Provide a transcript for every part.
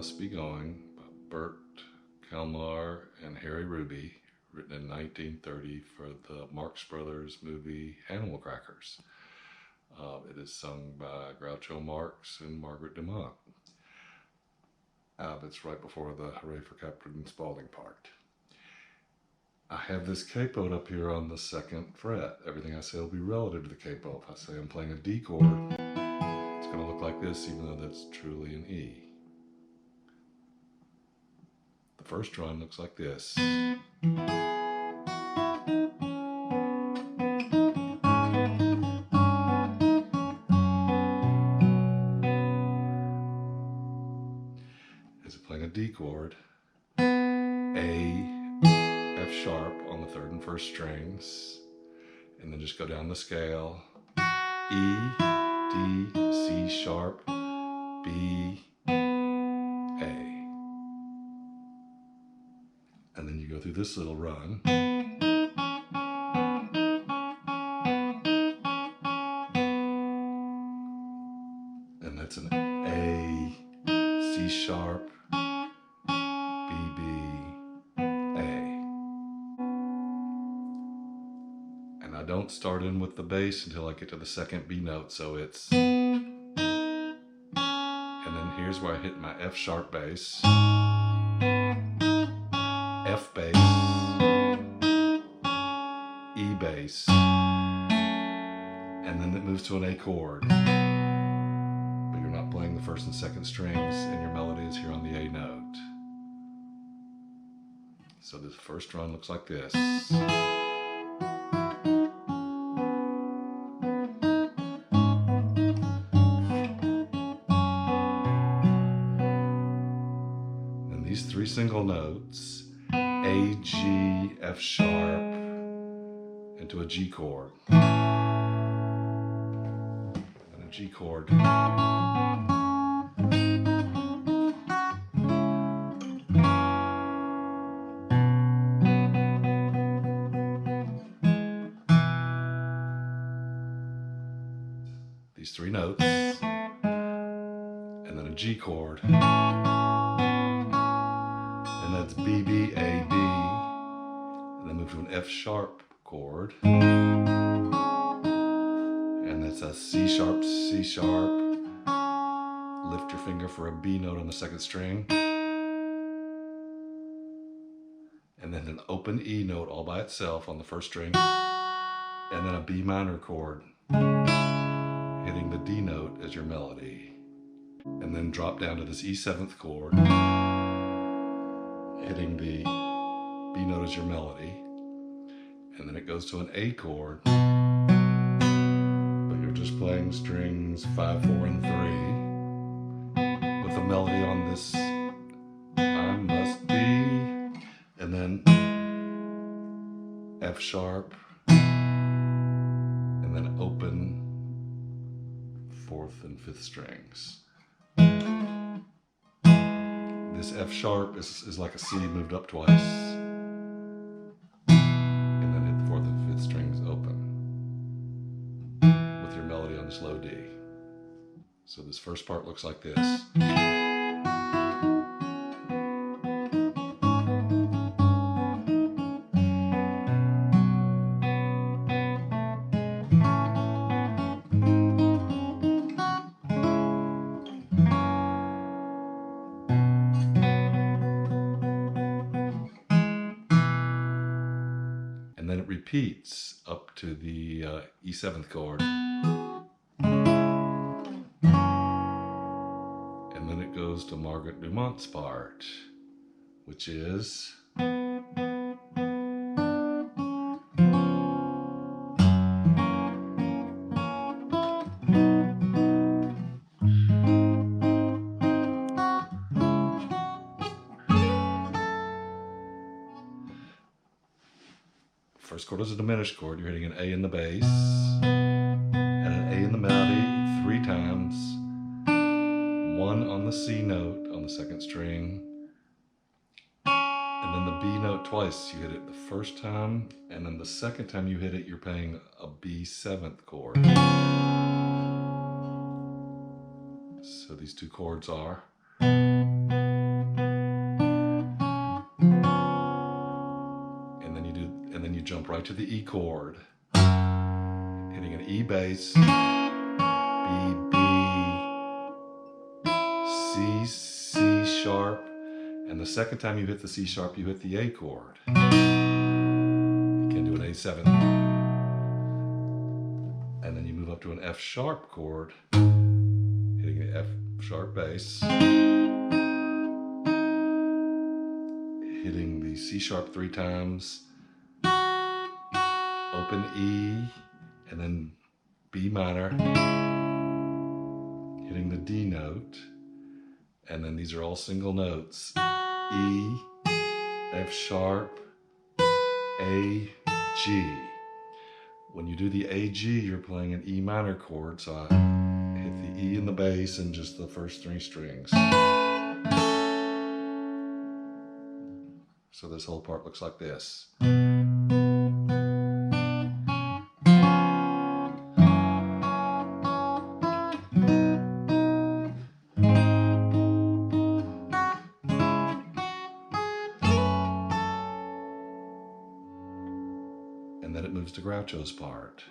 Must Be Going by Bert, Kalmar, and Harry Ruby, written in 1930 for the Marx Brothers movie Animal Crackers. It is sung by Groucho Marx and Margaret Dumont. It's right before the Hooray for Captain Spaulding part. I have this capo up here on the 2nd fret. Everything I say will be relative to the capo. If I say I'm playing a D chord, it's going to look like this, even though that's truly an E. The first run looks like this. Is it playing a D chord, A, F sharp on the 3rd and 1st strings, and then just go down the scale, E, D, C sharp, B, A. And then you go through this little run. And that's an A, C sharp, B, B, A. And I don't start in with the bass until I get to the 2nd B note, so it's... And then here's where I hit my F sharp bass, F bass, E bass, and then it moves to an A chord. But you're not playing the 1st and 2nd strings, and your melody is here on the A note. So this first run looks like this. And these 3 single notes, A, G, F sharp, into a G chord, and a G chord, these 3 notes, and then a G chord, and that's B, B, A, B, and then move to an F sharp chord, and that's a C sharp, C sharp, lift your finger for a B note on the 2nd string, and then an open E note all by itself on the 1st string, and then a B minor chord, hitting the D note as your melody, and then drop down to this E7th chord, hitting the B note as your melody, and then it goes to an A chord, but you're just playing strings 5, 4, and 3 with a melody on this I must be, and then F sharp, and then open 4th and 5th strings. This F sharp is like a C moved up twice, and then hit the 4th and 5th strings open with your melody on this low D. So this first part looks like this. And then it repeats up to the E7th chord. And then it goes to Margaret Dumont's part, which is... First chord is a diminished chord. You're hitting an A in the bass and an A in the melody 3 times, 1 on the C note on the 2nd string, and then the B note twice. You hit it the first time, and then the 2nd time you hit it, you're playing a B7th chord. So these 2 chords are jump right to the E chord, hitting an E bass, B, B, C, C sharp, and the second time you hit the C sharp, you hit the A chord. You can do an A7. And then you move up to an F sharp chord, hitting the F sharp bass, hitting the C sharp 3 times, open E, and then B minor, hitting the D note, and then these are all single notes, E, F sharp, A, G. When you do the A, G, you're playing an E minor chord, so I hit the E in the bass and just the first 3 strings. So this whole part looks like this. And then it moves to Groucho's part.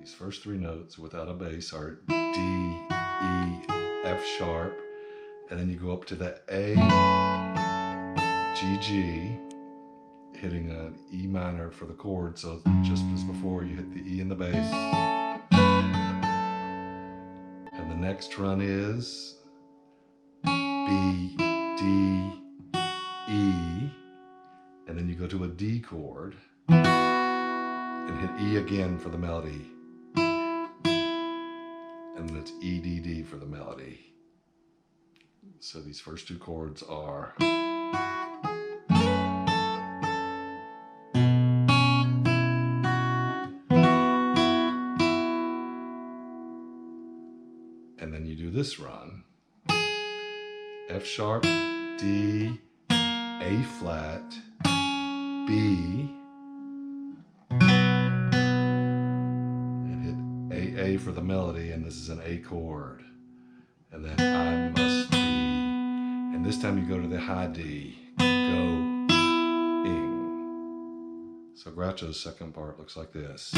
These first 3 notes without a bass are D, E, F sharp, and then you go up to the A, G, G, hitting an E minor for the chord, so just as before you hit the E in the bass. And the next run is B, D, E, and then you go to a D chord and hit E again for the melody. And then it's E, D, D for the melody. So these first 2 chords are and then you do this run. F sharp, D, A flat, B, and hit A for the melody, and this is an A chord. And then I must be, and this time you go to the high D, go, ing. So Groucho's second part looks like this.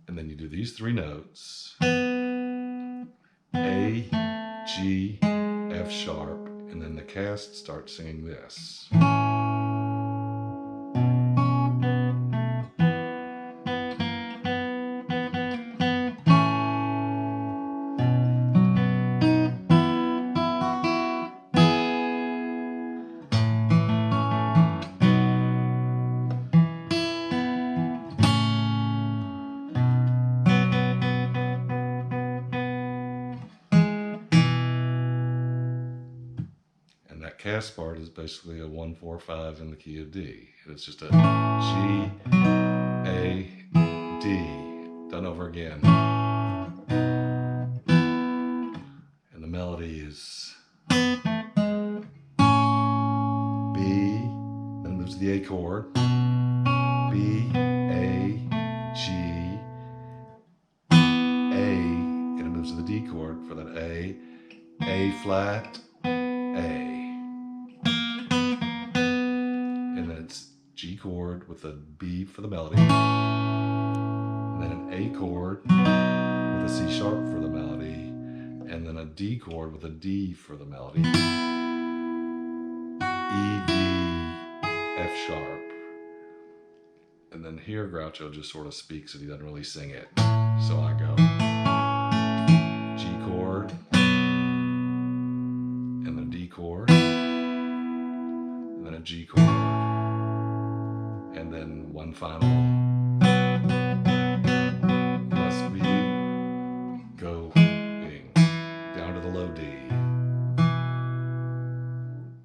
And then you do these 3 notes, A, G, F sharp, and then the cast starts singing this. And that cast part is basically a 1-4-5 in the key of D. It's just a G, A, D, done over again. And the melody is B, then it moves to the A chord, B, A, G, A, and it moves to the D chord for that A flat, A. And then it's G chord with a B for the melody, and then an A chord with a C sharp for the melody, and then a D chord with a D for the melody, E, D, F sharp. And then here Groucho just sort of speaks and he doesn't really sing it. So I go G chord, and then a D chord, and then a G chord, and then one final must be going down to the low D.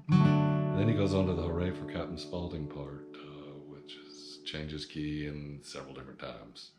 And then he goes goes on to the Hooray for Captain Spaulding part, which is changes key in several different times.